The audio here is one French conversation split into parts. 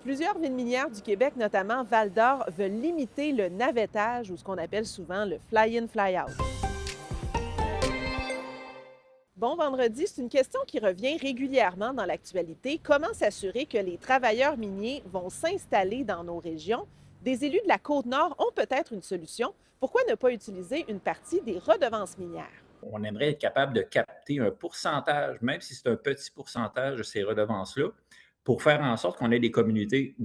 Plusieurs villes minières du Québec, notamment Val-d'Or, veulent limiter le navettage ou ce qu'on appelle souvent le fly-in, fly-out. Bon vendredi, c'est une question qui revient régulièrement dans l'actualité. Comment s'assurer que les travailleurs miniers vont s'installer dans nos régions? Des élus de la Côte-Nord ont peut-être une solution. Pourquoi ne pas utiliser une partie des redevances minières? On aimerait être capable de capter un pourcentage, même si c'est un petit pourcentage de ces redevances-là, pour faire en sorte qu'on ait des communautés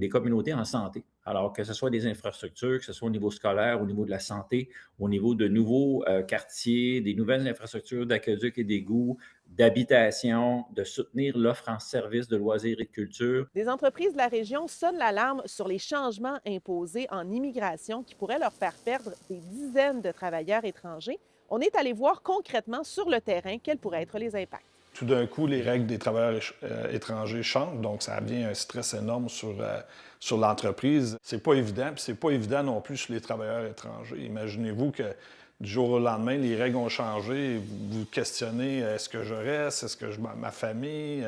en santé. Alors que ce soit des infrastructures, que ce soit au niveau scolaire, au niveau de la santé, au niveau de nouveaux quartiers, des nouvelles infrastructures d'aqueduc et d'égouts, d'habitation, de soutenir l'offre en services de loisirs et de culture. Des entreprises de la région sonnent l'alarme sur les changements imposés en immigration qui pourraient leur faire perdre des dizaines de travailleurs étrangers. On est allé voir concrètement sur le terrain quels pourraient être les impacts. Tout d'un coup, les règles des travailleurs étrangers changent, donc ça devient un stress énorme sur l'entreprise. C'est pas évident, puis c'est pas évident non plus sur les travailleurs étrangers. Imaginez-vous que du jour au lendemain, les règles ont changé, et vous vous questionnez, est-ce que je reste, est-ce que ma famille,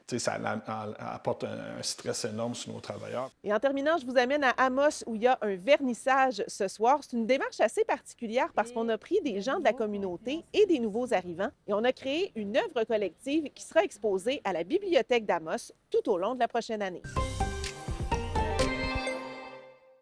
tu sais, apporte un stress énorme sur nos travailleurs. Et en terminant, je vous amène à Amos où il y a un vernissage ce soir. C'est une démarche assez particulière parce qu'on a pris des gens de la communauté et des nouveaux arrivants et on a créé une œuvre collective qui sera exposée à la bibliothèque d'Amos tout au long de la prochaine année.